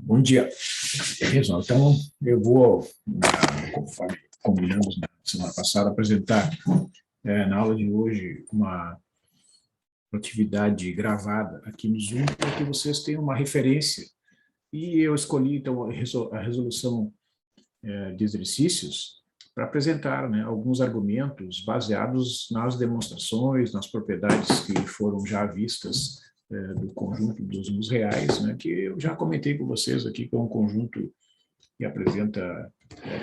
Bom dia, pessoal. Então, eu vou, conforme combinamos na semana passada, apresentar na aula de hoje uma atividade gravada aqui no Zoom, para que vocês tenham uma referência. E eu escolhi, então, a resolução de exercícios para apresentar, né, alguns argumentos baseados nas demonstrações, nas propriedades que foram já vistas do conjunto dos números reais, né, que eu já comentei com vocês aqui, que é um conjunto que apresenta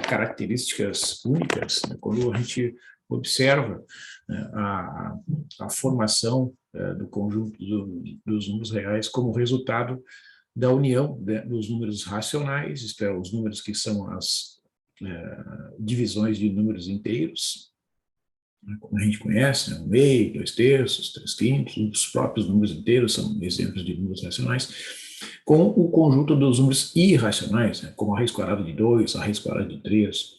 características únicas, né, quando a gente observa a formação do conjunto dos números reais como resultado da união dos números racionais, isto é, os números que são as divisões de números inteiros, né, como a gente conhece, né, 1/2, 2/3, 3/5, os próprios números inteiros são exemplos de números racionais, com o conjunto dos números irracionais, né, como a raiz quadrada de 2, a raiz quadrada de 3,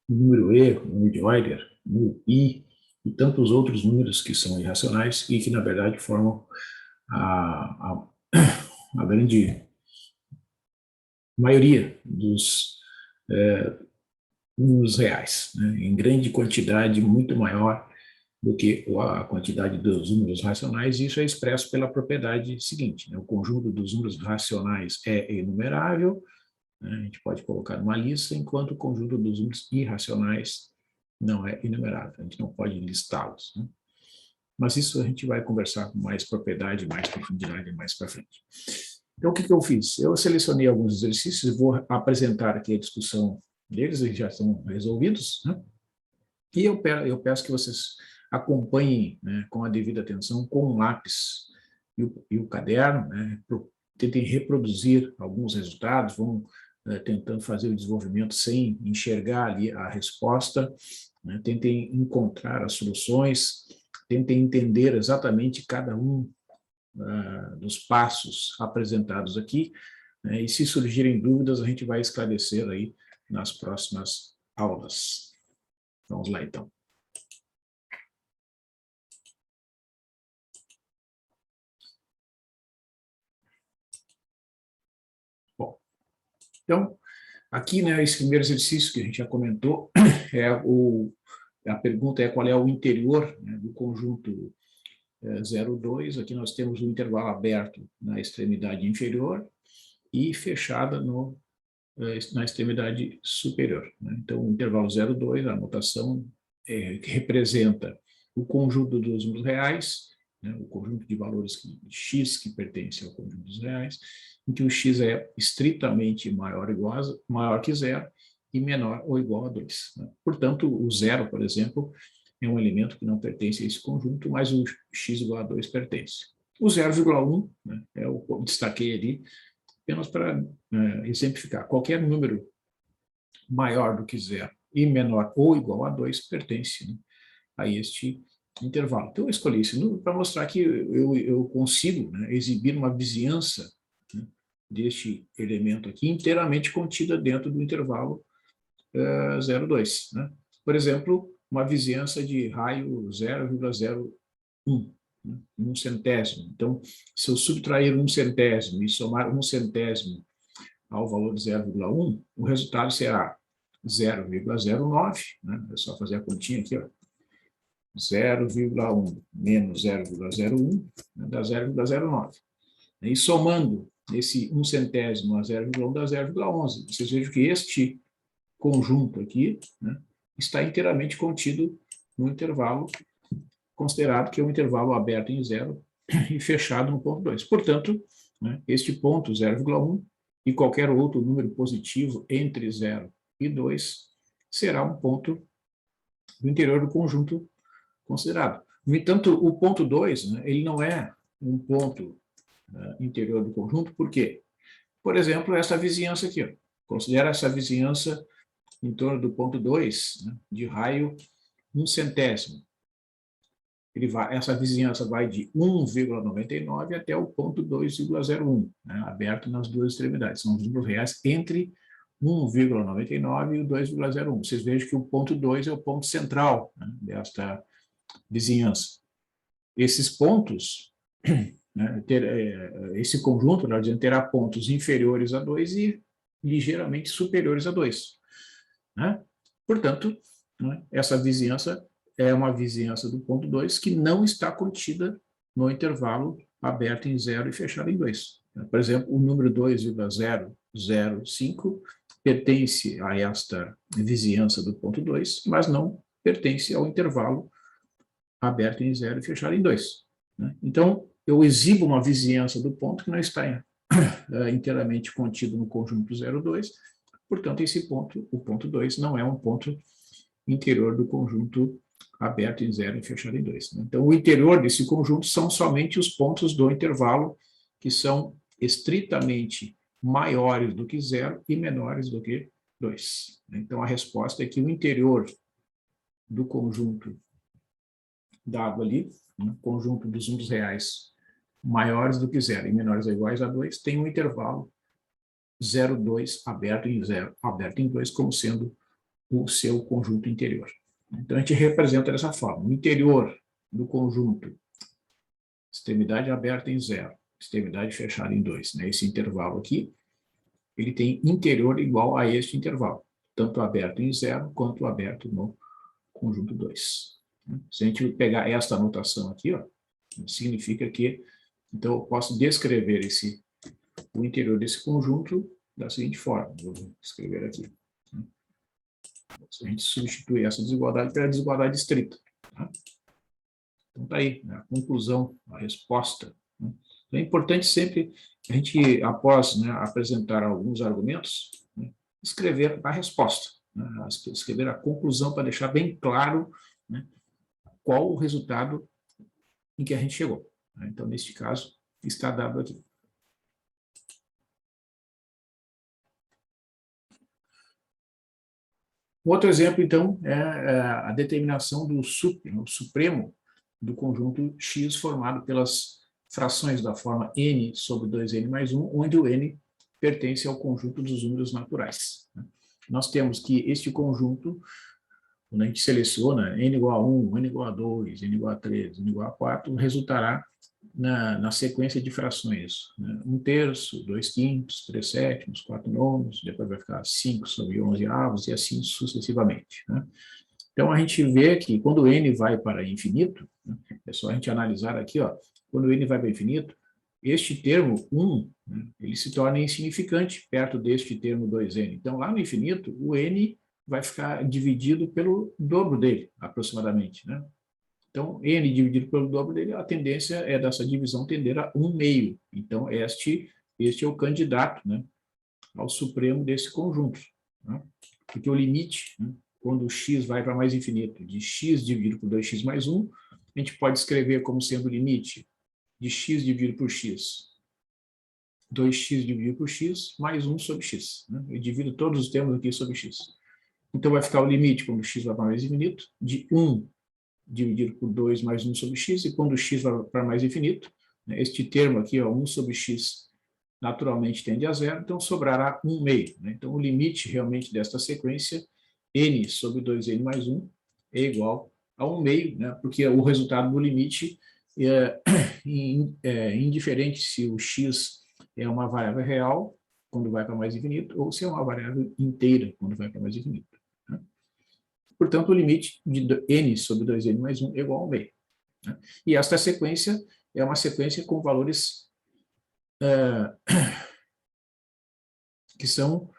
o número e, o número de Euler, o número i, e tantos outros números que são irracionais e que, na verdade, formam a grande maioria dos números reais, né, em grande quantidade, muito maior do que a quantidade dos números racionais, e isso é expresso pela propriedade seguinte, né, o conjunto dos números racionais é enumerável, né, a gente pode colocar numa lista, enquanto o conjunto dos números irracionais não é enumerável, a gente não pode listá-los, né? Mas isso a gente vai conversar com mais propriedade, mais profundidade mais para frente. Então, o que eu fiz? Eu selecionei alguns exercícios, vou apresentar aqui a discussão deles, eles já estão resolvidos, né? E eu peço que vocês acompanhem, né, com a devida atenção, com o lápis e o caderno, né, tentem reproduzir alguns resultados, vão tentando fazer o desenvolvimento sem enxergar ali a resposta, né, tentem encontrar as soluções, tentem entender exatamente cada um dos passos apresentados aqui, né, e se surgirem dúvidas, a gente vai esclarecer aí nas próximas aulas. Vamos lá, então. Bom, então, aqui, né, esse primeiro exercício que a gente já comentou, a pergunta é qual é o interior, né, do conjunto 0,2. Aqui nós temos um intervalo aberto na extremidade inferior e fechada na extremidade superior, né? Então, o intervalo 0,2, a notação que representa o conjunto dos números reais, né, o conjunto de valores x que pertence ao conjunto dos reais, em que o x é estritamente maior que zero e menor ou igual a 2. Né? Portanto, o zero, por exemplo, é um elemento que não pertence a esse conjunto, mas o x igual a 2 pertence. O 0,1, né, eu destaquei ali, apenas para exemplificar. Qualquer número maior do que zero e menor ou igual a 2 pertence, né, a este intervalo. Então, eu escolhi esse número para mostrar que eu consigo, né, exibir uma vizinhança, né, deste elemento aqui inteiramente contida dentro do intervalo 0,2. Né? Por exemplo, uma vizinhança de raio 0,01, né, 1/100. Então, se eu subtrair 1/100 e somar 1/100 ao valor de 0,1, o resultado será 0,09, né? É só fazer a continha aqui, ó. 0,1 menos 0,01, né, dá 0,09. E somando esse 1/100 a 0,1 dá 0,11. Vocês vejam que este conjunto aqui, né, está inteiramente contido no intervalo considerado que é um intervalo aberto em 0 e fechado no ponto 2. Portanto, né, este ponto 0,1 e qualquer outro número positivo entre 0 e 2 será um ponto do interior do conjunto considerado. No entanto, o ponto 2, né, ele não é um ponto interior do conjunto, por quê? Por exemplo, essa vizinhança aqui, ó. Considera essa vizinhança em torno do ponto 2, né, de raio 1/100. Essa vizinhança vai de 1,99 até o ponto 2,01, né, aberto nas duas extremidades. São os números reais entre 1,99 e o 2,01. Vocês vejam que o ponto 2 é o ponto central, né, desta vizinhança. Esses pontos né, esse conjunto, nós dizemos, terá pontos inferiores a 2 e ligeiramente superiores a 2. Né? Portanto, né, essa vizinhança é uma vizinhança do ponto 2 que não está contida no intervalo aberto em 0 e fechado em 2. Por exemplo, o número 2,005 pertence a esta vizinhança do ponto 2, mas não pertence ao intervalo aberto em 0 e fechado em 2. Né? Então, eu exibo uma vizinhança do ponto que não está inteiramente contido no conjunto 0,2, portanto, esse ponto, o ponto 2, não é um ponto interior do conjunto aberto em 0 e fechado em 2. Né? Então, o interior desse conjunto são somente os pontos do intervalo que são estritamente maiores do que 0 e menores do que 2. Então, a resposta é que o interior do conjunto dado ali, né, conjunto dos números reais maiores do que 0 e menores ou iguais a 2, tem um intervalo 0,2 aberto em 0, aberto em 2, como sendo o seu conjunto interior. Então, a gente representa dessa forma. O interior do conjunto, extremidade aberta em 0, extremidade fechada em 2. Né? Esse intervalo aqui, ele tem interior igual a este intervalo, tanto aberto em 0 quanto aberto no conjunto 2. Se a gente pegar esta anotação aqui, ó, significa que, então, eu posso descrever o interior desse conjunto da seguinte forma. Vou escrever aqui. A gente substitui essa desigualdade pela desigualdade estrita. Tá? Então, está aí, né? A conclusão, a resposta. Né? Então, é importante sempre a gente, após, né, apresentar alguns argumentos, né, escrever a resposta, né? Escrever a conclusão para deixar bem claro, né, qual o resultado em que a gente chegou. Né? Então, neste caso, está dado aqui. Outro exemplo, então, é a determinação do supremo do conjunto X formado pelas frações da forma n sobre 2n mais 1, onde o n pertence ao conjunto dos números naturais. Nós temos que este conjunto, quando a gente seleciona n igual a 1, n igual a 2, n igual a 3, n igual a 4, resultará na sequência de frações, né? 1/3, 2/5, 3/7, 4/9, depois vai ficar 5 sobre 11 avos e assim sucessivamente. Né? Então, a gente vê que quando n vai para infinito, né, é só a gente analisar aqui, ó, quando n vai para infinito, este termo 1, né, ele se torna insignificante perto deste termo 2n. Então, lá no infinito, o n vai ficar dividido pelo dobro dele, aproximadamente, né? Então, n dividido pelo dobro dele, a tendência é dessa divisão tender a 1/2. Então, este é o candidato, né, ao supremo desse conjunto. Né? Porque o limite, né, quando x vai para mais infinito, de x dividido por 2x mais 1, a gente pode escrever como sendo o limite de x dividido por x, 2x dividido por x, mais 1 sobre x. Né? Eu divido todos os termos aqui sobre x. Então, vai ficar o limite, quando x vai para mais infinito, de 1 dividido por 2 mais 1 sobre x, e quando x vai para mais infinito, né, este termo aqui, ó, 1 sobre x, naturalmente tende a 0, então sobrará 1/2. Né? Então, o limite realmente desta sequência, n sobre 2n mais 1, é igual a 1/2, né? Porque o resultado do limite é indiferente se o x é uma variável real, quando vai para mais infinito, ou se é uma variável inteira, quando vai para mais infinito. Né? Portanto, o limite de n sobre 2n mais 1 é igual a 1/2. Né? E esta sequência é uma sequência com valores que são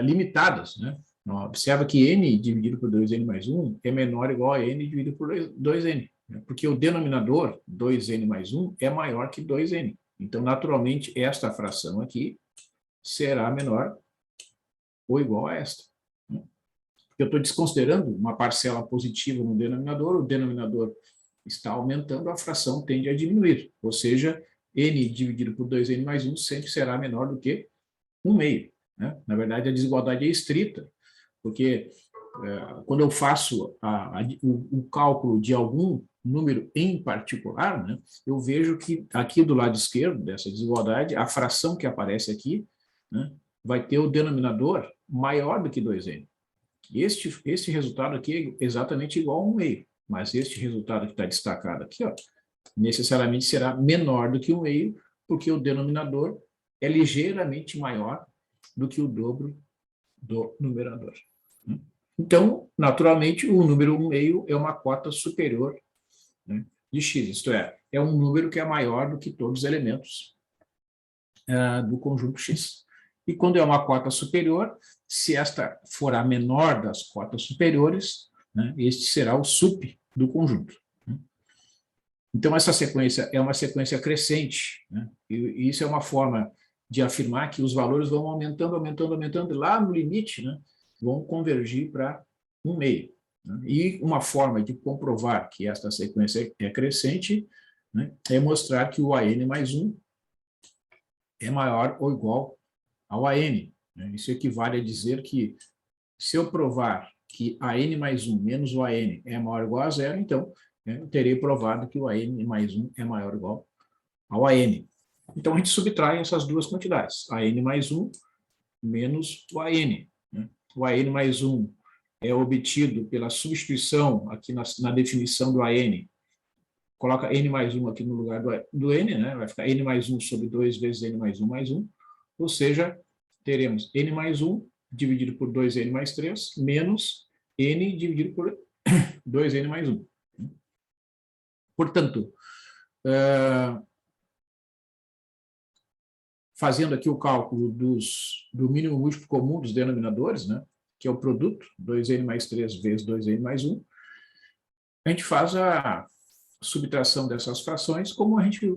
limitados. Né? Observa que n dividido por 2n mais 1 é menor ou igual a n dividido por 2n. Né? Porque o denominador, 2n mais 1, é maior que 2n. Então, naturalmente, esta fração aqui será menor ou igual a esta. Né? Eu estou desconsiderando uma parcela positiva no denominador, o denominador está aumentando, a fração tende a diminuir. Ou seja, n dividido por 2n mais 1 sempre será menor do que 1/2. Né? Na verdade, a desigualdade é estrita, porque quando eu faço o cálculo de algum número em particular, né, eu vejo que aqui do lado esquerdo dessa desigualdade, a fração que aparece aqui, né, vai ter o denominador maior do que 2n. Este resultado aqui é exatamente igual a 1/2, mas este resultado que está destacado aqui, ó, necessariamente será menor do que 1/2, porque o denominador é ligeiramente maior do que o dobro do numerador. Então, naturalmente, o número 1/2 é uma cota superior, né, de x, isto é um número que é maior do que todos os elementos do conjunto x. E quando é uma cota superior, se esta for a menor das cotas superiores, né, este será o sup do conjunto. Então, essa sequência é uma sequência crescente, né, e isso é uma forma de afirmar que os valores vão aumentando, aumentando, aumentando, e lá no limite, né, vão convergir para 1/2. Né? E uma forma de comprovar que esta sequência é crescente, né, é mostrar que o AN mais 1 é maior ou igual ao AN. Né? Isso equivale a dizer que, se eu provar que AN mais 1 menos o AN é maior ou igual a 0, então, né, eu terei provado que o AN mais 1 é maior ou igual ao AN. Então, a gente subtrai essas duas quantidades, AN mais 1 menos o AN. Né? O AN mais 1 é obtido pela substituição aqui na definição do AN. Coloca N mais 1 aqui no lugar do N, né? Vai ficar N mais 1 sobre 2 vezes N mais 1 mais 1, ou seja, teremos N mais 1 dividido por 2N mais 3, menos N dividido por 2N mais 1. Portanto, fazendo aqui o cálculo do mínimo múltiplo comum dos denominadores, né, que é o produto, 2N mais 3 vezes 2N mais 1, a gente faz a subtração dessas frações como a gente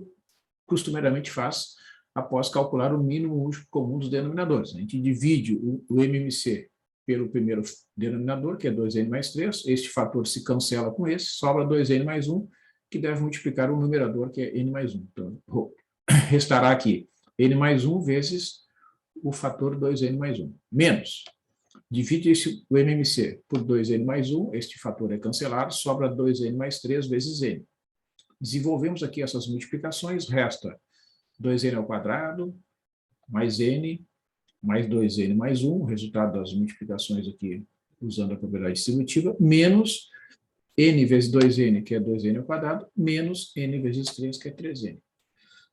costumeiramente faz após calcular o mínimo múltiplo comum dos denominadores. A gente divide o MMC pelo primeiro denominador, que é 2N mais 3, este fator se cancela com esse, sobra 2N mais 1, que deve multiplicar o numerador, que é N mais 1. Então, restará aqui N mais 1 vezes o fator 2N mais 1, menos. Divide o MMC por 2N mais 1, este fator é cancelado, sobra 2N mais 3 vezes N. Desenvolvemos aqui essas multiplicações, resta 2N ao quadrado, mais N, mais 2N mais 1, resultado das multiplicações aqui, usando a propriedade distributiva, menos N vezes 2N, que é 2N ao quadrado, menos N vezes 3, que é 3N.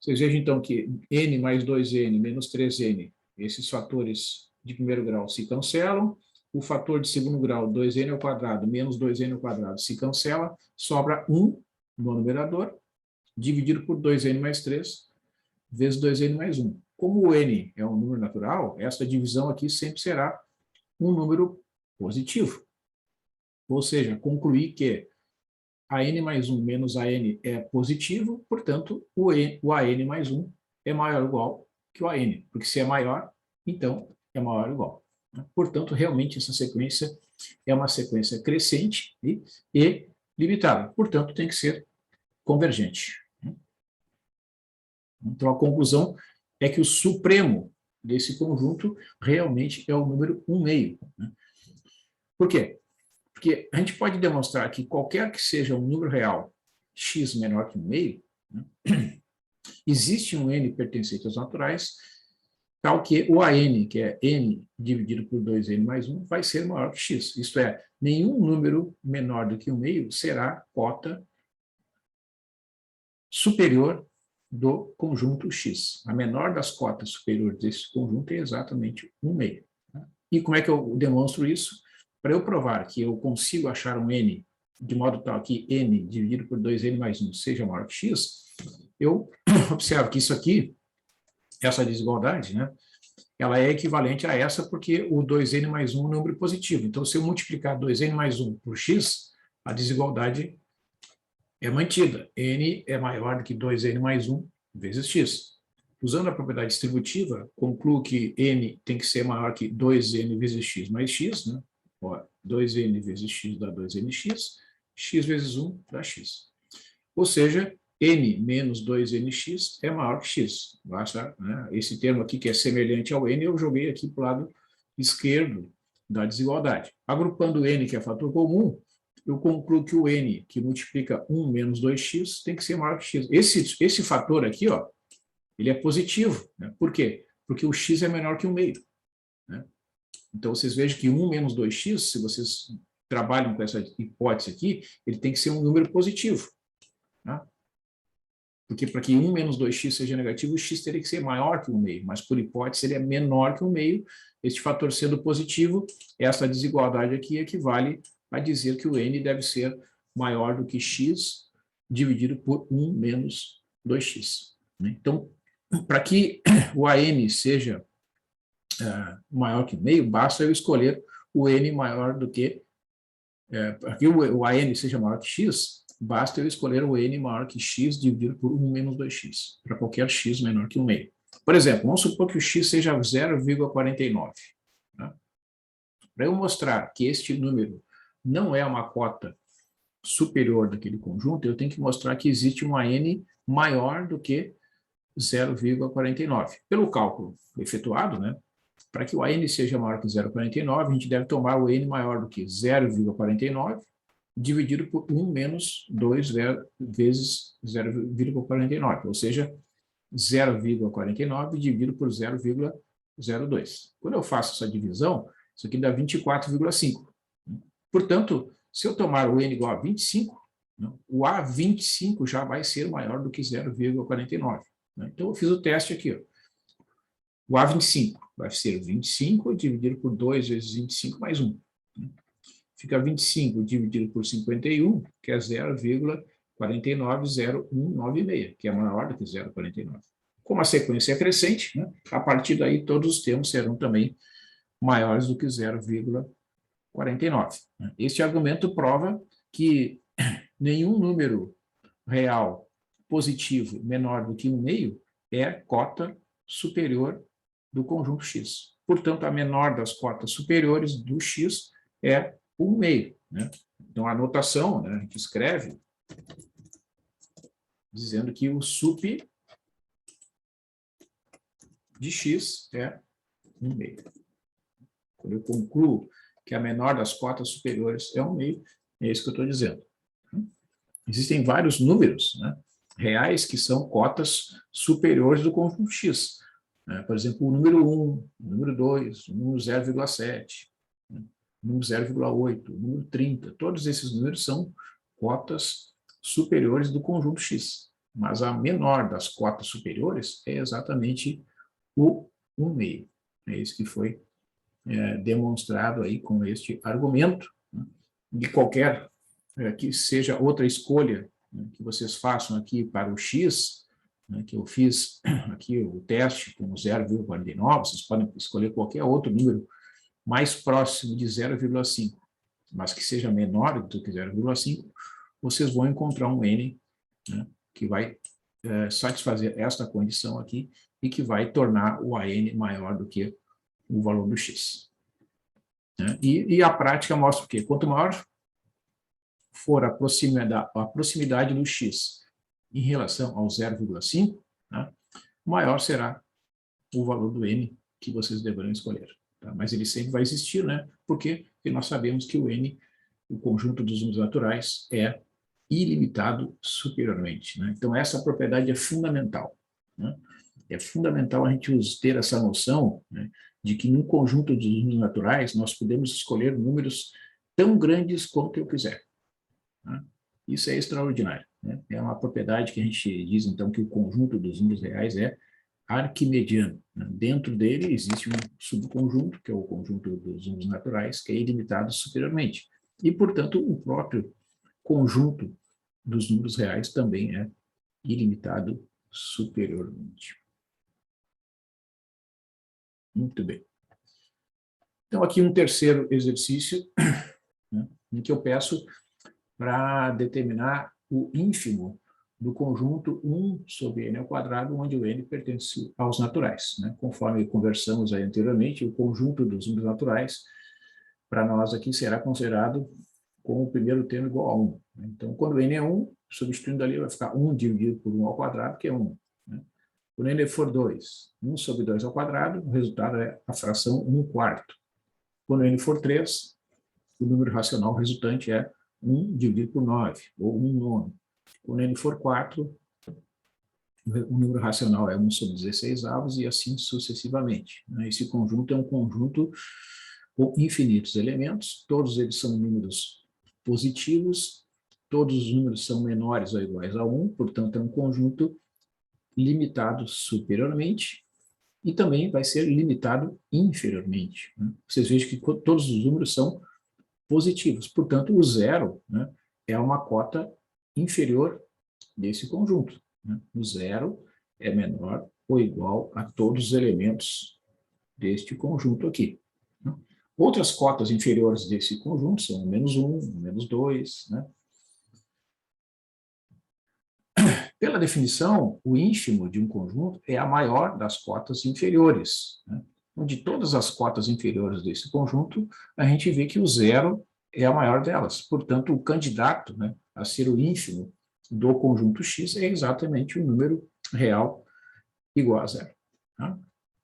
Vocês vejam, então, que N mais 2N menos 3N, esses fatores de primeiro grau se cancelam, o fator de segundo grau, 2N ao quadrado menos 2N ao quadrado, se cancela, sobra 1 no numerador, dividido por 2N mais 3, vezes 2N mais 1. Como o N é um número natural, essa divisão aqui sempre será um número positivo. Ou seja, concluir que a N mais 1 menos a N é positivo, portanto, o AN mais 1 é maior ou igual que o AN, porque se é maior, então é maior ou igual. Portanto, realmente essa sequência é uma sequência crescente e limitada, portanto, tem que ser convergente. Então, a conclusão é que o supremo desse conjunto realmente é o número 1/2. Por quê? Porque a gente pode demonstrar que qualquer que seja um número real x menor que 1/2, né, existe um n pertencente aos naturais, tal que o AN, que é n dividido por 2n mais 1, vai ser maior que x. Isto é, nenhum número menor do que 1/2 será cota superior do conjunto X. A menor das cotas superiores desse conjunto é exatamente 1/2. E como é que eu demonstro isso? Para eu provar que eu consigo achar um n de modo tal que n dividido por 2n mais 1 seja maior que x, eu observo que isso aqui, essa desigualdade, né, ela é equivalente a essa porque o 2n mais 1 é um número positivo. Então, se eu multiplicar 2n mais 1 por x, a desigualdade é mantida. N é maior do que 2n mais 1 vezes x. Usando a propriedade distributiva, concluo que n tem que ser maior que 2n vezes x mais x, né? 2n vezes x dá 2nx, x vezes 1 dá x. Ou seja, n menos 2nx é maior que x. Basta, né, esse termo aqui que é semelhante ao n, eu joguei aqui para o lado esquerdo da desigualdade. Agrupando n, que é fator comum, eu concluo que o n, que multiplica 1 menos 2x, tem que ser maior que x. Esse fator aqui, ó, ele é positivo. Né? Por quê? Porque o x é menor que 1/2. Né? Então, vocês vejam que 1 menos 2x, se vocês trabalham com essa hipótese aqui, ele tem que ser um número positivo. Né? porque para que 1 menos 2x seja negativo, o x teria que ser maior que 1 meio, mas por hipótese ele é menor que 1 meio. Este fator sendo positivo, essa desigualdade aqui equivale a dizer que o n deve ser maior do que x dividido por 1 menos 2x. Então, para que o AN seja maior que meio, basta eu escolher o n maior do que... para que o AN seja maior que x, basta eu escolher o n maior que x dividido por 1 menos 2x, para qualquer x menor que 1 meio. Por exemplo, vamos supor que o x seja 0,49. Né? Para eu mostrar que este número não é uma cota superior daquele conjunto, eu tenho que mostrar que existe um AN maior do que 0,49. Pelo cálculo efetuado, né, para que o AN seja maior que 0,49, a gente deve tomar o n maior do que 0,49 dividido por 1 menos 2 vezes 0,49, ou seja, 0,49 dividido por 0,02. Quando eu faço essa divisão, isso aqui dá 24,5. Portanto, se eu tomar o n igual a 25, o A25 já vai ser maior do que 0,49. Então, eu fiz o teste aqui. Ó. O A25 vai ser 25 dividido por 2 vezes 25 mais 1. Fica 25 dividido por 51, que é 0,49096, que é maior do que 0,49. Como a sequência é crescente, né, a partir daí todos os termos serão também maiores do que 0,49. Este argumento prova que nenhum número real positivo menor do que 1 meio é cota superior do conjunto X. Portanto, a menor das cotas superiores do X é 1 meio. Né? Então, a notação, né, a gente escreve dizendo que o sup de X é 1 meio. Quando eu concluo que a menor das cotas superiores é 1 meio, é isso que eu estou dizendo. Existem vários números, né, reais que são cotas superiores do conjunto X. Por exemplo, o número 1, o número 2, o número 0,7, o número 0,8, o número 30. Todos esses números são cotas superiores do conjunto X. Mas a menor das cotas superiores é exatamente o 1 meio. É isso que foi demonstrado aí com este argumento. Né? De qualquer que seja outra escolha, né, que vocês façam aqui para o X, né, que eu fiz aqui o teste com 0,49, vocês podem escolher qualquer outro número mais próximo de 0,5, mas que seja menor do que 0,5, vocês vão encontrar um n, né, que vai satisfazer esta condição aqui e que vai tornar o AN maior do que o valor do X. Né? E a prática mostra o quê? Quanto maior for a proximidade do X em relação ao 0,5, né, maior será o valor do N que vocês deverão escolher. Tá? Mas ele sempre vai existir, né? Porque nós sabemos que o N, o conjunto dos números naturais, é ilimitado superiormente. Né? Então, essa propriedade é fundamental. Né? É fundamental a gente ter essa noção, né, de que no conjunto dos números naturais nós podemos escolher números tão grandes quanto eu quiser. Né? Isso é extraordinário. Né? É uma propriedade que a gente diz, então, que o conjunto dos números reais é arquimediano. Né? Dentro dele existe um subconjunto, que é o conjunto dos números naturais, que é ilimitado superiormente. E, portanto, o próprio conjunto dos números reais também é ilimitado superiormente. Muito bem. Então, aqui um terceiro exercício, né, em que eu peço para determinar o ínfimo do conjunto 1 sobre n ao quadrado, onde o n pertence aos naturais. Né? Conforme conversamos aí anteriormente, o conjunto dos números naturais, para nós aqui, será considerado com o primeiro termo igual a 1. Então, quando n é 1, substituindo ali, vai ficar 1 dividido por 1 ao quadrado, que é 1. Né? Quando n for 2, 1 sobre 2 ao quadrado, o resultado é a fração 1/4. Quando n for 3, o número racional resultante é 1 dividido por 9, ou 1/9. Quando n for 4, o número racional é 1 sobre 16 avos, e assim sucessivamente. Esse conjunto é um conjunto com infinitos elementos, todos eles são números positivos, todos os números são menores ou iguais a 1, portanto, é um conjunto limitado superiormente, e também vai ser limitado inferiormente, né? Vocês vejam que todos os números são positivos, portanto, o zero, né, é uma cota inferior desse conjunto, né? O zero é menor ou igual a todos os elementos deste conjunto aqui, né? Outras cotas inferiores desse conjunto são o menos 1, o menos 2, né? Pela definição, o ínfimo de um conjunto é a maior das cotas inferiores, né? Então, de todas as cotas inferiores desse conjunto, a gente vê que o zero é a maior delas. Portanto, o candidato, né, a ser o ínfimo do conjunto X é exatamente o número real igual a zero, tá?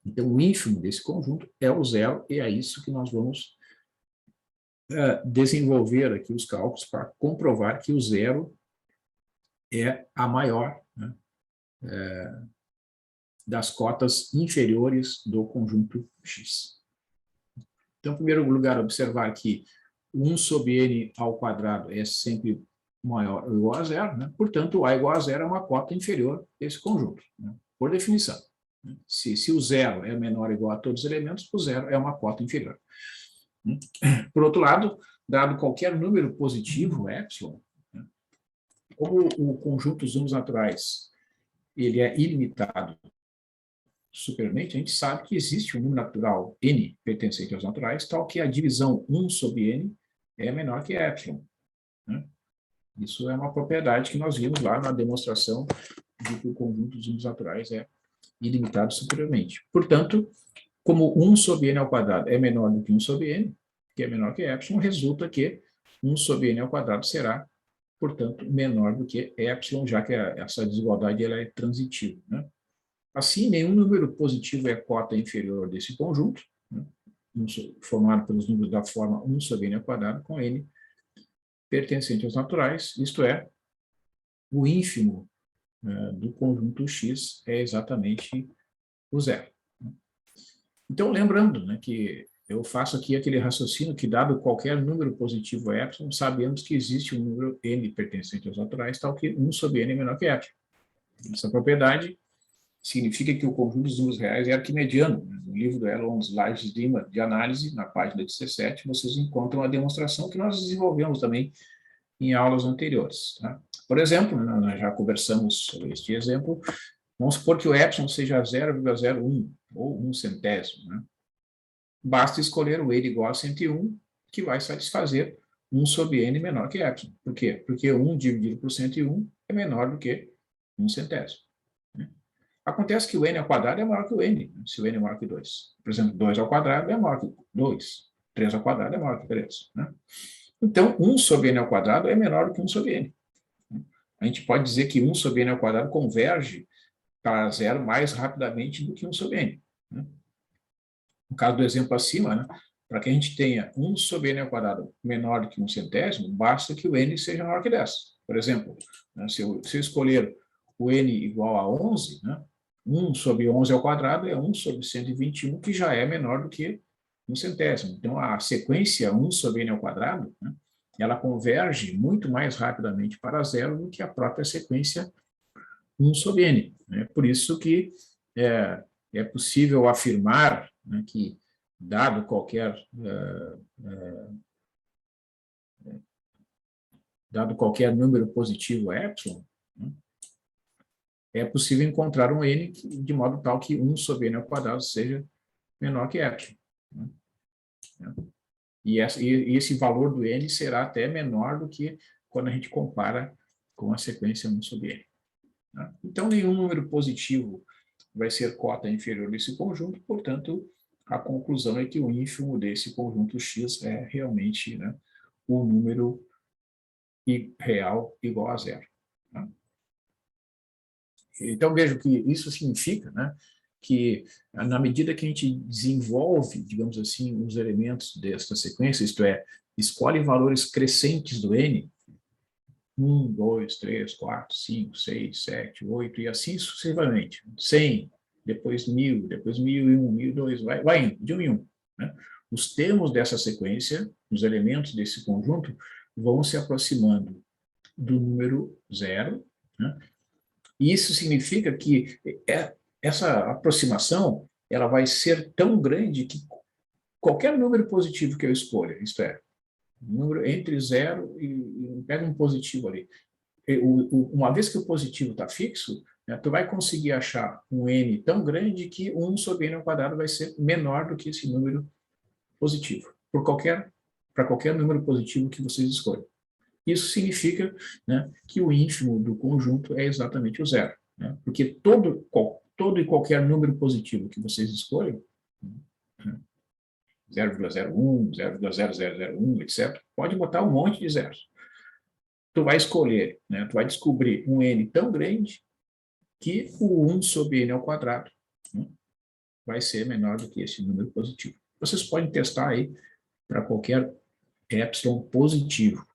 Então, o ínfimo desse conjunto é o zero, e é isso que nós vamos desenvolver aqui os cálculos para comprovar que o zero é a maior, né, das cotas inferiores do conjunto X. Então, em primeiro lugar, observar que 1 sobre n ao quadrado é sempre maior ou igual a zero, né? Portanto, a igual a zero é uma cota inferior desse conjunto, né, por definição. Se o zero é menor ou igual a todos os elementos, o zero é uma cota inferior. Por outro lado, dado qualquer número positivo, epsilon, né, como o conjunto dos números naturais ele é ilimitado superiormente, a gente sabe que existe um número natural n pertencente aos naturais, tal que a divisão 1 sobre n é menor que epsilon, né? Isso é uma propriedade que nós vimos lá na demonstração de que o conjunto dos números naturais é ilimitado superiormente. Portanto, como 1 sobre n ao quadrado é menor do que 1 sobre n, que é menor que epsilon, resulta que 1 sobre n ao quadrado será, portanto, menor do que epsilon, já que essa desigualdade ela é transitiva, né? Assim, nenhum número positivo é cota inferior desse conjunto, né, formado pelos números da forma 1 sobre n ao quadrado, com n pertencente aos naturais, isto é, o ínfimo do conjunto X é exatamente o zero. Então, lembrando, né, que eu faço aqui aquele raciocínio que, dado qualquer número positivo epsilon, sabemos que existe um número n pertencente aos naturais, tal que 1 sobre n é menor que epsilon. Essa propriedade significa que o conjunto dos números reais é arquimediano. No livro do Elon Slides de análise, na página 17, vocês encontram a demonstração que nós desenvolvemos também em aulas anteriores, tá? Por exemplo, nós já conversamos sobre este exemplo, vamos supor que o epsilon seja 0,01 ou 1 centésimo, né? Basta escolher o n igual a 101, que vai satisfazer 1 sobre n menor que epsilon. Por quê? Porque 1 dividido por 101 é menor do que 1 centésimo. Acontece que o n ao quadrado é maior que o n, se o n é maior que 2. Por exemplo, 2 ao quadrado é maior que 2. 3 ao quadrado é maior que 3. Né? Então, 1 sobre n ao quadrado é menor do que 1 sobre n. A gente pode dizer que 1 sobre n ao quadrado converge para zero mais rapidamente do que 1 sobre n. Né? No caso do exemplo acima, né, para que a gente tenha 1 sobre n ao quadrado menor do que 1 centésimo, basta que o n seja maior que 10. Por exemplo, né, se eu escolher o n igual a 11, né, 1 sobre 11 ao quadrado é 1 sobre 121, que já é menor do que 1 centésimo. Então, a sequência 1 sobre n ao quadrado, né, ela converge muito mais rapidamente para zero do que a própria sequência 1 sobre n. Né? Por isso que é possível afirmar, né, que, dado qualquer número positivo epsilon, né, é possível encontrar um n de modo tal que 1 sobre n ao quadrado seja menor que epsilon. Né? E esse valor do n será até menor do que quando a gente compara com a sequência 1 sobre n. Né? Então, nenhum número positivo vai ser cota inferior desse conjunto, portanto, a conclusão é que o ínfimo desse conjunto X é realmente, né, o número real igual a zero. Né? Então, vejo que isso significa, né, que, na medida que a gente desenvolve, digamos assim, os elementos desta sequência, isto é, escolhe valores crescentes do n, 1, 2, 3, 4, 5, 6, 7, 8, e assim sucessivamente, 100, depois 1000, depois 1001, 1002, vai indo, de um em um. Né? Os termos dessa sequência, os elementos desse conjunto, vão se aproximando do número zero, né? E isso significa que essa aproximação ela vai ser tão grande que qualquer número positivo que eu escolha, isto é, número entre zero e pega um positivo ali. Uma vez que o positivo está fixo, né, tu vai conseguir achar um n tão grande que 1 sobre n ao quadrado vai ser menor do que esse número positivo, para qualquer número positivo que vocês escolham. Isso significa, né, que o ínfimo do conjunto é exatamente o zero, né, porque todo e qualquer número positivo que vocês escolham, 0,01, 0,0001, etc., pode botar um monte de zeros. Tu vai escolher, né, tu vai descobrir um n tão grande que o 1 sobre n ao quadrado, né, vai ser menor do que esse número positivo. Vocês podem testar aí para qualquer epsilon positivo.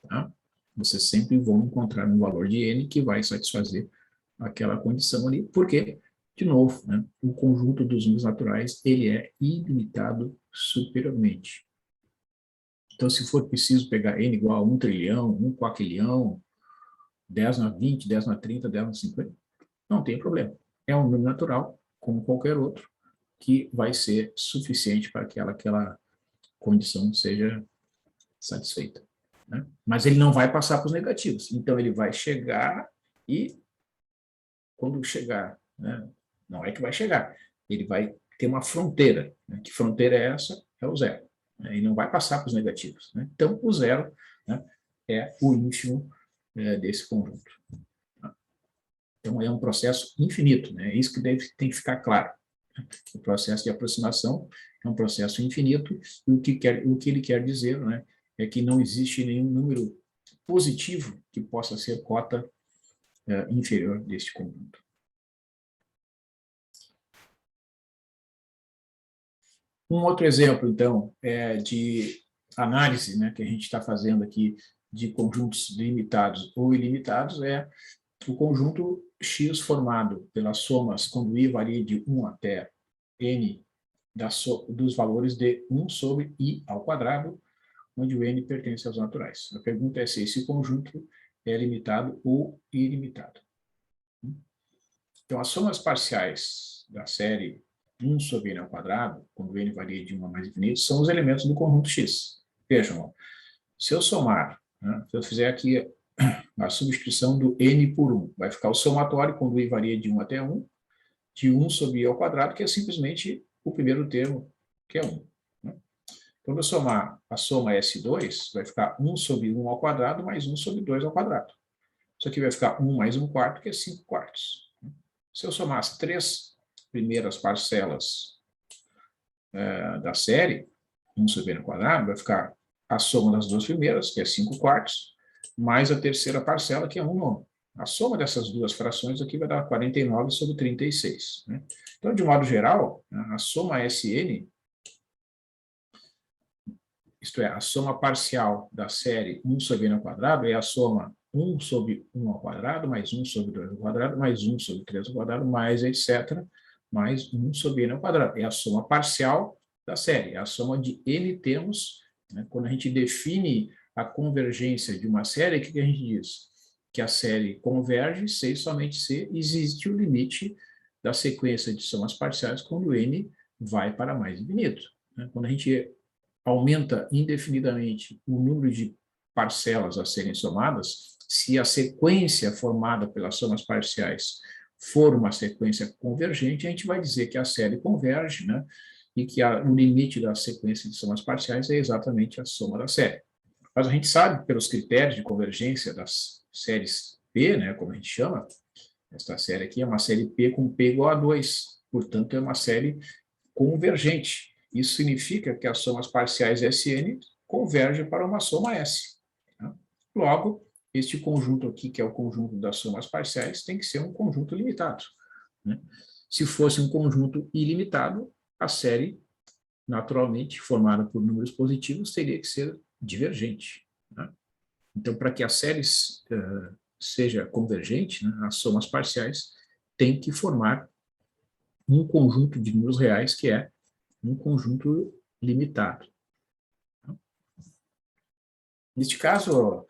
Tá? Vocês sempre vão encontrar um valor de n que vai satisfazer aquela condição ali, porque, de novo, né, o conjunto dos números naturais ele é ilimitado superiormente. Então, se for preciso pegar n igual a 1 trilhão, 1 quaquilhão, 10 na 20, 10 na 30, 10 na 50, não tem problema. É um número natural, como qualquer outro, que vai ser suficiente para que aquela condição seja satisfeita. Né? Mas ele não vai passar para os negativos. Então, ele vai chegar e, quando chegar, né, não é que vai chegar, ele vai ter uma fronteira. Né? Que fronteira é essa? É o zero. Né? E não vai passar para os negativos. Né? Então, o zero, né, é o ínfimo desse conjunto. Então, é um processo infinito. Né? É isso que tem que ficar claro. O processo de aproximação é um processo infinito, e o que ele quer dizer, né, é que não existe nenhum número positivo que possa ser cota inferior deste conjunto. Um outro exemplo, então, de análise, né, que a gente está fazendo aqui de conjuntos limitados ou ilimitados é o conjunto X formado pelas somas, quando I varia de 1 até N dos valores de 1 sobre I ao quadrado, onde o N pertence aos naturais. A pergunta é se esse conjunto é limitado ou ilimitado. Então, as somas parciais da série 1 sobre N ao quadrado, quando N varia de 1 a mais infinito, são os elementos do conjunto X. Vejam, se eu somar, né, se eu fizer aqui a substituição do N por 1, vai ficar o somatório, quando I varia de 1 até 1, de 1 sobre I ao quadrado, que é simplesmente o primeiro termo, que é 1. Né? Quando eu somar a soma S2, vai ficar 1 sobre 1 ao quadrado mais 1 sobre 2 ao quadrado. Isso aqui vai ficar 1 mais 1 quarto, que é 5 quartos. Se eu somar as três primeiras parcelas da série, 1 sobre n ao quadrado, vai ficar a soma das duas primeiras, que é 5 quartos, mais a terceira parcela, que é 1 nono. A soma dessas duas frações aqui vai dar 49 sobre 36. Né? Então, de modo geral, a soma SN, isto é, a soma parcial da série 1 sobre n ao quadrado, é a soma 1 sobre 1 ao quadrado, mais 1 sobre 2 ao quadrado, mais 1 sobre 3 ao quadrado, mais etc., mais 1 sobre n ao quadrado. É a soma parcial da série, é a soma de n termos. Né? Quando a gente define a convergência de uma série, o que a gente diz? Que a série converge se e somente se existe o limite da sequência de somas parciais quando n vai para mais infinito. Né? Quando a gente aumenta indefinidamente o número de parcelas a serem somadas, se a sequência formada pelas somas parciais for uma sequência convergente, a gente vai dizer que a série converge, né? E que o limite da sequência de somas parciais é exatamente a soma da série. Mas a gente sabe, pelos critérios de convergência das séries P, né, como a gente chama, esta série aqui é uma série P com P igual a 2, portanto, é uma série convergente. Isso significa que as somas parciais Sn convergem para uma soma S. Tá? Logo, este conjunto aqui, que é o conjunto das somas parciais, tem que ser um conjunto limitado. Né? Se fosse um conjunto ilimitado, a série, naturalmente, formada por números positivos, teria que ser divergente. Né? Então, para que a série seja convergente, né, as somas parciais têm que formar um conjunto de números reais que é um conjunto limitado. Neste caso,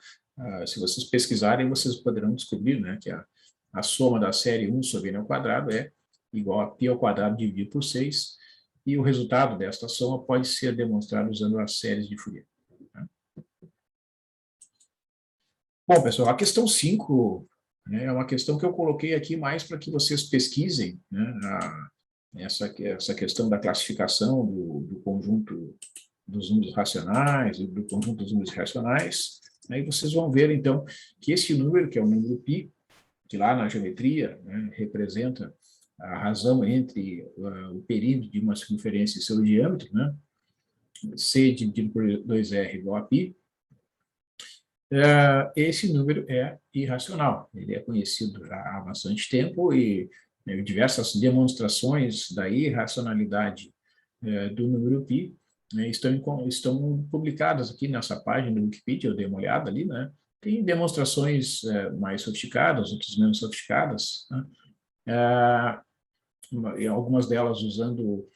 se vocês pesquisarem, vocês poderão descobrir, né, que a soma da série 1 sobre n ao quadrado é igual a π ao quadrado dividido por 6, e o resultado desta soma pode ser demonstrado usando as séries de Fourier. Tá? Bom, pessoal, a questão 5, né, é uma questão que eu coloquei aqui mais para que vocês pesquisem, né, essa questão da classificação do conjunto dos números racionais e do conjunto dos números irracionais. Aí vocês vão ver, então, que esse número, que é o número π, que lá na geometria, né, representa a razão entre o perímetro de uma circunferência e seu diâmetro, né, C dividido por 2R igual a π, esse número é irracional. Ele é conhecido já há bastante tempo e, né, diversas demonstrações da irracionalidade do número π, né, estão publicadas aqui nessa página do Wikipedia. Eu dei uma olhada ali, né? Tem demonstrações mais sofisticadas, outras menos sofisticadas, né? E algumas delas usando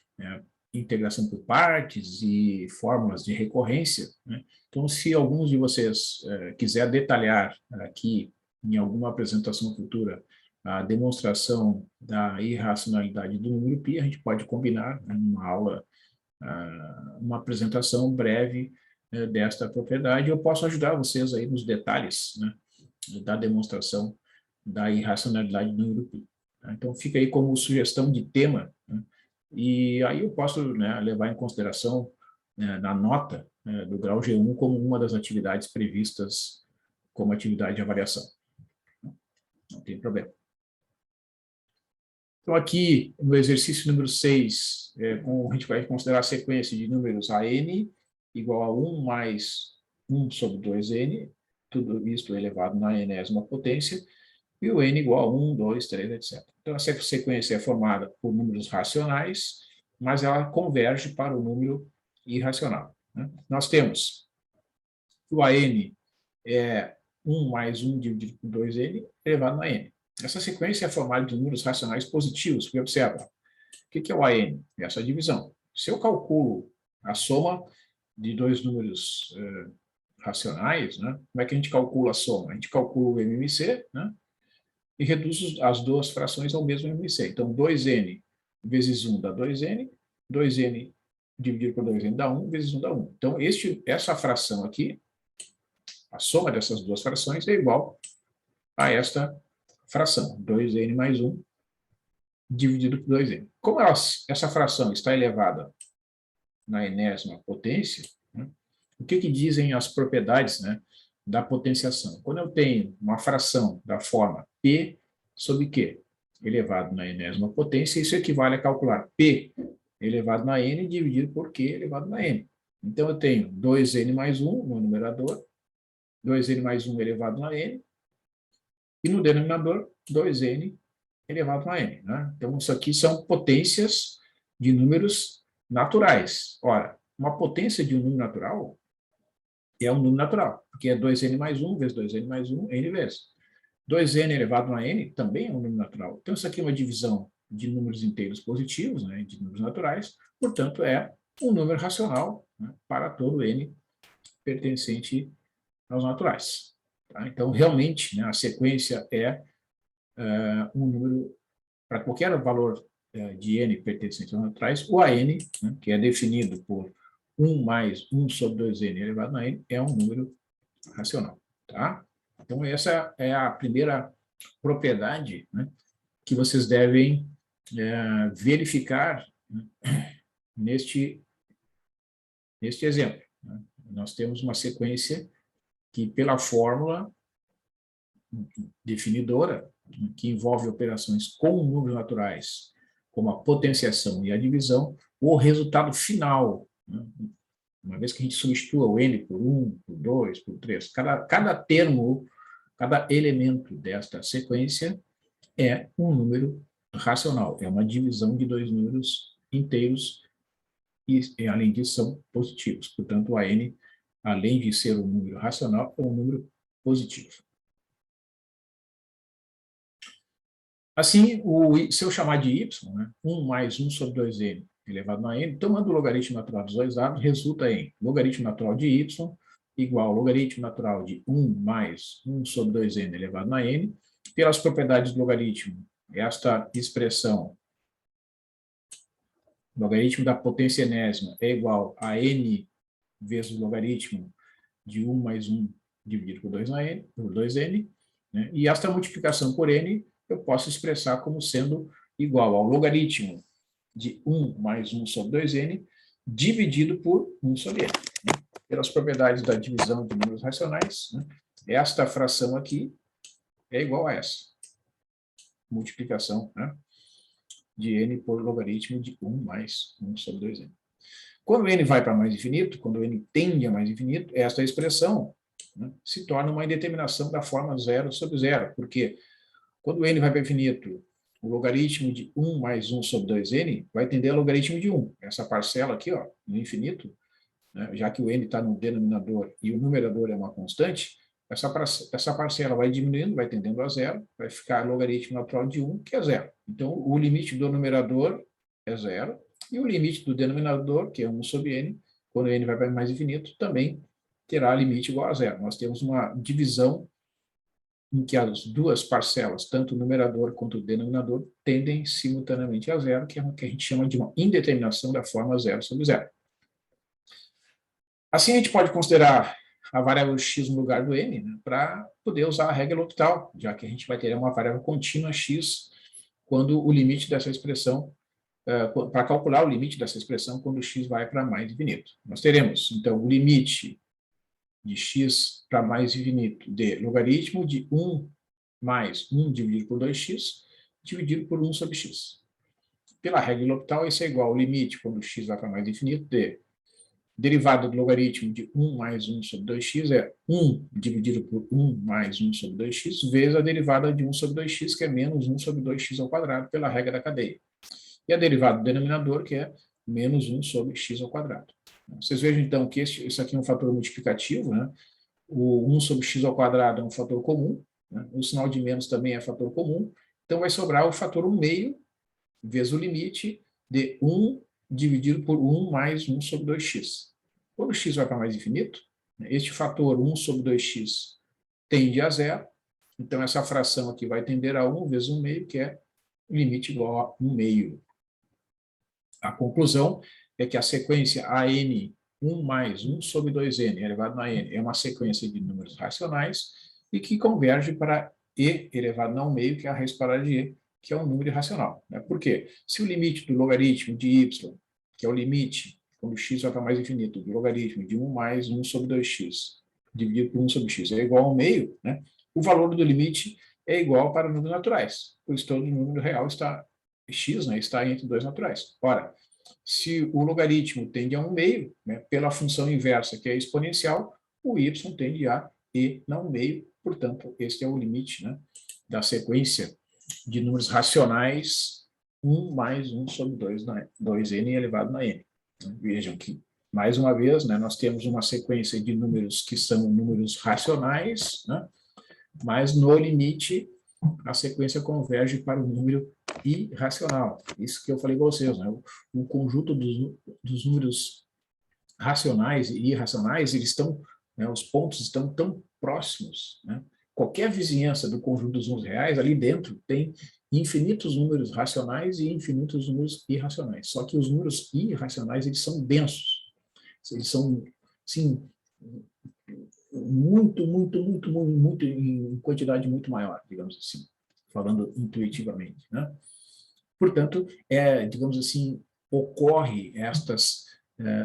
integração por partes e fórmulas de recorrência, né? Então, se alguns de vocês quiser detalhar aqui em alguma apresentação futura a demonstração da irracionalidade do número π, a gente pode combinar, né, numa aula, uma apresentação breve desta propriedade. Eu posso ajudar vocês aí nos detalhes, né, da demonstração da irracionalidade do número π. Tá? Então, fica aí como sugestão de tema, né, e aí eu posso, né, levar em consideração, né, na nota do grau G1 como uma das atividades previstas como atividade de avaliação. Não tem problema. Então, aqui, no exercício número 6, a gente vai considerar a sequência de números a n igual a 1 mais 1 sobre 2n, tudo isto elevado na enésima potência, e o n igual a 1, 2, 3, etc. Então, essa sequência é formada por números racionais, mas ela converge para o número irracional, né? Nós temos o AN é 1 mais 1 dividido por 2n elevado na n. Essa sequência é formada de números racionais positivos, porque observa, o que é o AN? Essa divisão. Se eu calculo a soma de dois números racionais, né, como é que a gente calcula a soma? A gente calcula o MMC, né, e reduz as duas frações ao mesmo MMC. Então, 2n vezes 1 dá 2n, 2n dividido por 2n dá 1, vezes 1 dá 1. Então, essa fração aqui, a soma dessas duas frações é igual a esta fração, 2n mais 1 dividido por 2n. Como essa fração está elevada na enésima potência, né, o que dizem as propriedades, né, da potenciação? Quando eu tenho uma fração da forma p sobre q elevado na enésima potência, isso equivale a calcular p elevado na n dividido por q elevado na n. Então, eu tenho 2n mais 1 no numerador, 2n mais 1 elevado na n, e no denominador, 2n elevado a n. Né? Então, isso aqui são potências de números naturais. Ora, uma potência de um número natural é um número natural, porque é 2n mais 1 vezes 2n mais 1, n vezes. 2n elevado a n também é um número natural. Então, isso aqui é uma divisão de números inteiros positivos, né, de números naturais, portanto, é um número racional, né, para todo n pertencente aos naturais. Tá? Então, realmente, né, a sequência é um número, para qualquer valor de n pertencente aos naturais, o AN, né, que é definido por 1 mais 1 sobre 2n elevado a n, é um número racional. Tá? Então, essa é a primeira propriedade, né, que vocês devem verificar, né, neste exemplo. Né? Nós temos uma sequência que, pela fórmula definidora, que envolve operações com números naturais, como a potenciação e a divisão, o resultado final, né, uma vez que a gente substitua o n por 1, por 2, por 3, cada termo, cada elemento desta sequência é um número racional, é uma divisão de dois números inteiros e além disso, são positivos. Portanto, o AN, além de ser um número racional, é um número positivo. Assim, se eu chamar de y, né, 1 mais 1 sobre 2n elevado a n, tomando o logaritmo natural dos dois lados, resulta em logaritmo natural de y igual ao logaritmo natural de 1 mais 1 sobre 2n elevado a n. Pelas propriedades do logaritmo, esta expressão, logaritmo da potência enésima, é igual a n vezes o logaritmo de 1 mais 1 dividido por 2n, né? E esta multiplicação por n eu posso expressar como sendo igual ao logaritmo de 1 mais 1 sobre 2n dividido por 1 sobre n. Né? Pelas propriedades da divisão de números racionais, né? Esta fração aqui é igual a essa multiplicação, né, de n por logaritmo de 1 mais 1 sobre 2n. Quando n vai para mais infinito, quando n tende a mais infinito, esta expressão, né, se torna uma indeterminação da forma 0 sobre 0, porque quando n vai para infinito, o logaritmo de 1 mais 1 sobre 2n vai tender a logaritmo de 1. Essa parcela aqui, ó, no infinito, né, já que o n está no denominador e o numerador é uma constante, essa parcela vai diminuindo, vai tendendo a zero, vai ficar logaritmo natural de 1, que é zero. Então, o limite do numerador é zero, e o limite do denominador, que é 1 sobre n, quando n vai para mais infinito, também terá limite igual a zero. Nós temos uma divisão em que as duas parcelas, tanto o numerador quanto o denominador, tendem simultaneamente a zero, que é o que a gente chama de uma indeterminação da forma 0 sobre 0. Assim, a gente pode considerar a variável x no lugar do n, né, para poder usar a regra L'Hopital, já que a gente vai ter uma variável contínua x quando o limite dessa expressão, para calcular o limite dessa expressão quando x vai para mais infinito. Nós teremos, então, o limite de x para mais infinito de logaritmo de 1 mais 1 dividido por 2x, dividido por 1 sobre x. Pela regra L'Hopital, isso é igual ao limite, quando x vai para mais infinito, de derivada do logaritmo de 1 mais 1 sobre 2x é 1 dividido por 1 mais 1 sobre 2x, vezes a derivada de 1 sobre 2x, que é menos 1 sobre 2x ao quadrado, pela regra da cadeia. E a derivada do denominador, que é menos 1 sobre x ao quadrado. Vocês vejam, então, que isso aqui é um fator multiplicativo, né? O 1 sobre x ao quadrado é um fator comum, né? O sinal de menos também é fator comum, então vai sobrar o fator 1 meio, vezes o limite de 1 dividido por 1 mais 1 sobre 2x. Quando x vai para mais infinito, este fator 1 sobre 2x tende a zero, então essa fração aqui vai tender a 1 vezes 1 meio, que é limite igual a 1 meio. A conclusão é que a sequência AN 1 mais 1 sobre 2n elevado a n é uma sequência de números racionais e que converge para e elevado a 1 meio, que é a raiz quadrada de e, que é um número irracional. Por quê? Se o limite do logaritmo de y, que é o limite, quando x vai para mais infinito, do logaritmo de 1 mais 1 sobre 2x, dividido por 1 sobre x, é igual a 1 meio, né? O valor do limite é igual para números naturais, pois todo número real está, x, né, está entre dois naturais. Ora, se o logaritmo tende a 1 meio, né, pela função inversa, que é exponencial, o y tende a e na 1 meio, portanto, este é o limite, né, da sequência de números racionais 1 mais 1 sobre 2n elevado a n. Então, vejam que, mais uma vez, né, nós temos uma sequência de números que são números racionais, né, mas no limite a sequência converge para o número irracional. Isso que eu falei para vocês, né, o conjunto dos números racionais e irracionais, eles estão, né, os pontos estão tão próximos, né? Qualquer vizinhança do conjunto dos números reais, ali dentro tem infinitos números racionais e infinitos números irracionais. Só que os números irracionais, eles são densos. Eles são, sim, muito, em quantidade muito maior, digamos assim, falando intuitivamente, né? Portanto, digamos assim, ocorre estas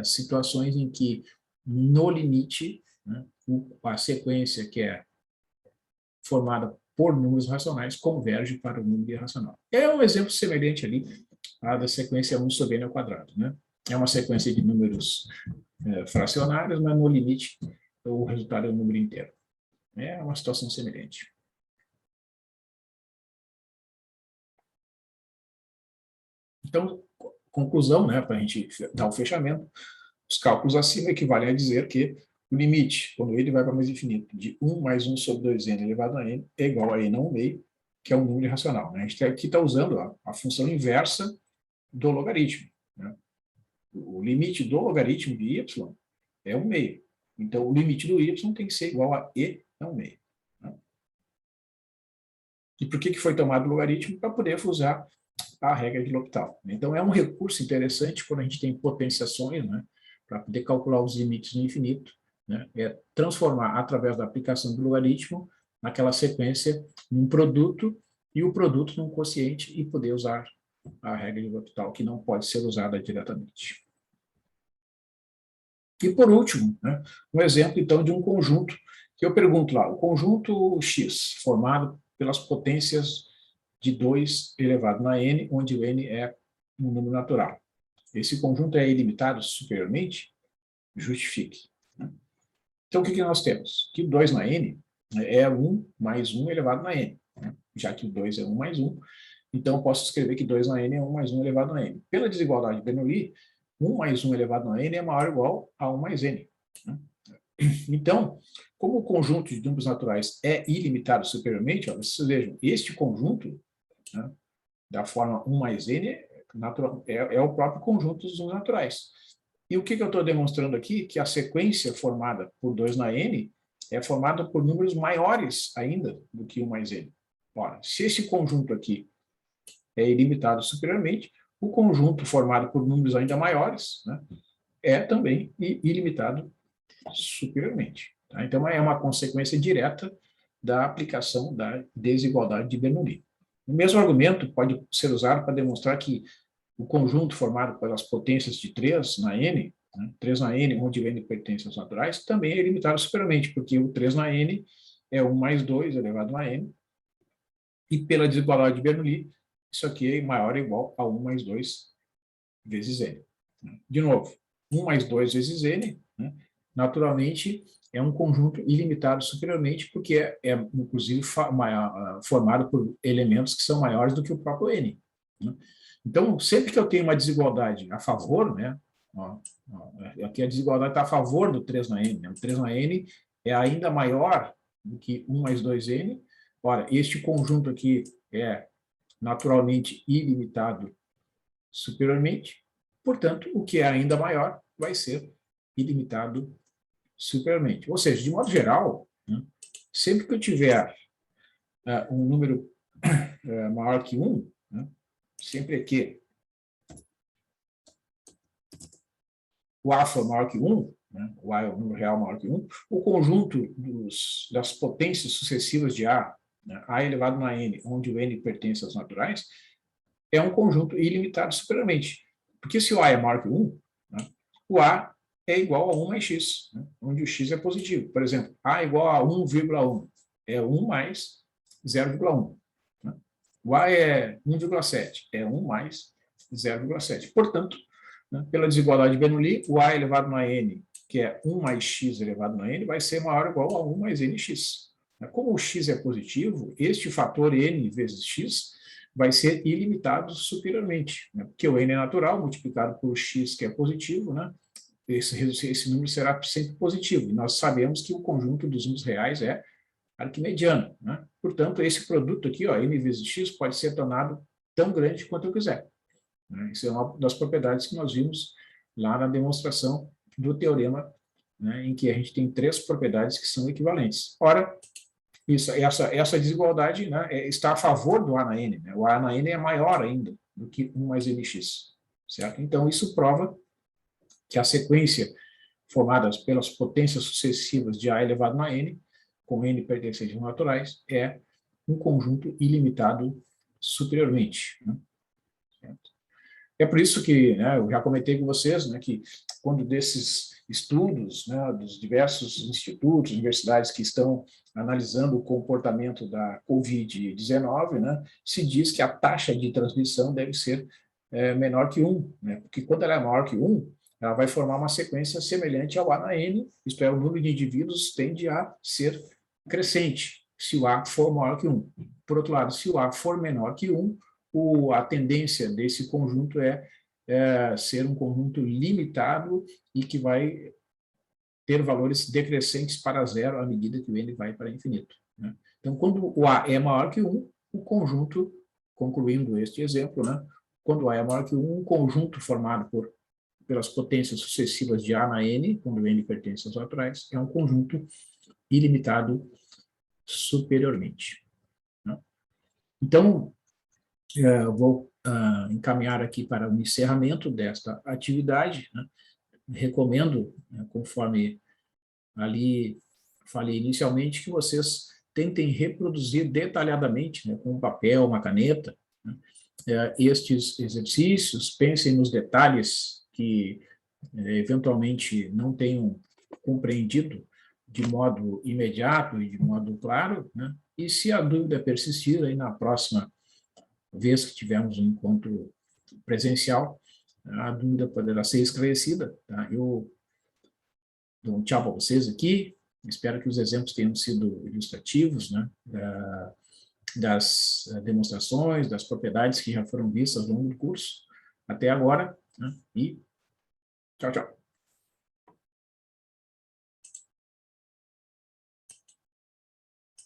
situações em que, no limite, né, a sequência que é formada por números racionais converge para o número irracional. É um exemplo semelhante ali à da sequência 1 sobre n ao quadrado, né? É uma sequência de números fracionários, mas no limite o resultado é um número inteiro. É uma situação semelhante. Então, conclusão, né, para a gente dar o fechamento, os cálculos acima equivalem a dizer que o limite, quando ele vai para mais infinito, de 1 mais 1 sobre 2n elevado a n, é igual a n a 1 meio, que é um número irracional. Né? A gente aqui está usando a função inversa do logaritmo. Né? O limite do logaritmo de y é 1 meio. Então, o limite do y tem que ser igual a e ao meio. Né? E por que foi tomado o logaritmo? Para poder usar a regra de L'Hopital. Então, é um recurso interessante quando a gente tem potenciações, né, para poder calcular os limites no infinito, né, é transformar, através da aplicação do logaritmo, naquela sequência, num produto, e o produto num quociente, e poder usar a regra de L'Hopital, que não pode ser usada diretamente. E, por último, né, um exemplo, então, de um conjunto, que eu pergunto lá, o conjunto X, formado pelas potências de 2 elevado a n, onde o n é um número natural. Esse conjunto é ilimitado superiormente? Justifique. Então, o que nós temos? Que 2 na n é 1 mais 1 elevado a n. Já que o 2 é 1 mais 1, então eu posso escrever que 2 na n é 1 mais 1 elevado a n. Pela desigualdade de Bernoulli, 1 mais 1 elevado a n é maior ou igual a 1 mais n. Então, como o conjunto de números naturais é ilimitado superiormente, ó, vocês vejam, este conjunto, né, da forma 1 mais n é o próprio conjunto dos números naturais. E o que eu estou demonstrando aqui? Que a sequência formada por 2 na n é formada por números maiores ainda do que 1 mais n. Ora, se esse conjunto aqui é ilimitado superiormente, o conjunto formado por números ainda maiores, né, é também ilimitado superiormente. Tá? Então, é uma consequência direta da aplicação da desigualdade de Bernoulli. O mesmo argumento pode ser usado para demonstrar que o conjunto formado pelas potências de 3 na n, né, 3 na n, onde o n pertence aos naturais, também é ilimitado superiormente, porque o 3 na n é 1 mais 2 elevado a n, e pela desigualdade de Bernoulli, isso aqui é maior ou igual a 1 mais 2 vezes n. De novo, 1 mais 2 vezes n, né, naturalmente, é um conjunto ilimitado superiormente, porque inclusive, formado por elementos que são maiores do que o próprio n. Né? Então, sempre que eu tenho uma desigualdade a favor, né, aqui a desigualdade está a favor do 3 na n, né, o 3 na n é ainda maior do que 1 mais 2n. Ora, este conjunto aqui é naturalmente ilimitado superiormente, portanto, o que é ainda maior vai ser ilimitado superiormente. Ou seja, de modo geral, né, sempre que eu tiver um número maior que 1, né, sempre que o A for maior que 1, né, o A é o número real maior que 1, o conjunto das potências sucessivas de A, né, A elevado a n, onde o n pertence aos naturais, é um conjunto ilimitado superiormente. Porque se o A é maior que 1, né, o A é igual a 1 mais x, né, onde o x é positivo. Por exemplo, A é igual a 1,1, é 1 mais 0,1. Né? O A é 1,7, é 1 mais 0,7. Portanto, né, pela desigualdade de Bernoulli, o A elevado a n, que é 1 mais x elevado a n, vai ser maior ou igual a 1 mais nx. Como o x é positivo, este fator n vezes x vai ser ilimitado superiormente, né? Porque o n é natural, multiplicado por x, que é positivo, né? Esse número será sempre positivo. E nós sabemos que o conjunto dos números reais é arquimediano, né? Portanto, esse produto aqui, ó, n vezes x, pode ser tornado tão grande quanto eu quiser. Né? Isso é uma das propriedades que nós vimos lá na demonstração do teorema, né, em que a gente tem 3 propriedades que são equivalentes. Ora, essa desigualdade, né, está a favor do A na N. Né? O A na N é maior ainda do que 1 mais Nx. Certo? Então, isso prova que a sequência formada pelas potências sucessivas de A elevado a N, com N pertencentes naturais, é um conjunto ilimitado superiormente. Né? Certo? É por isso que, né, eu já comentei com vocês, né, que quando desses estudos, né, dos diversos institutos, universidades que estão analisando o comportamento da Covid-19, né, se diz que a taxa de transmissão deve ser menor que 1, né, porque quando ela é maior que 1, ela vai formar uma sequência semelhante ao A na N, isto é, o número de indivíduos tende a ser crescente, se o A for maior que 1. Por outro lado, se o A for menor que 1, a tendência desse conjunto é ser um conjunto limitado e que vai ter valores decrescentes para zero à medida que o n vai para infinito. Né? Então, quando o A é maior que 1, o conjunto, concluindo este exemplo, né, quando A é maior que 1, um conjunto formado por pelas potências sucessivas de A na N, quando N pertence aos atuais, é um conjunto ilimitado superiormente. Né? Então, vou encaminhar aqui para o encerramento desta atividade. Né? Recomendo, conforme ali falei inicialmente, que vocês tentem reproduzir detalhadamente, né, com um papel, uma caneta, né, estes exercícios, pensem nos detalhes que eventualmente não tenham compreendido de modo imediato e de modo claro, né, e se a dúvida persistir, aí na próxima vez que tivermos um encontro presencial, a dúvida poderá ser esclarecida. Tá? Eu dou um tchau para vocês aqui, espero que os exemplos tenham sido ilustrativos, né, das demonstrações, das propriedades que já foram vistas ao longo do curso, até agora, né, e tchau, tchau.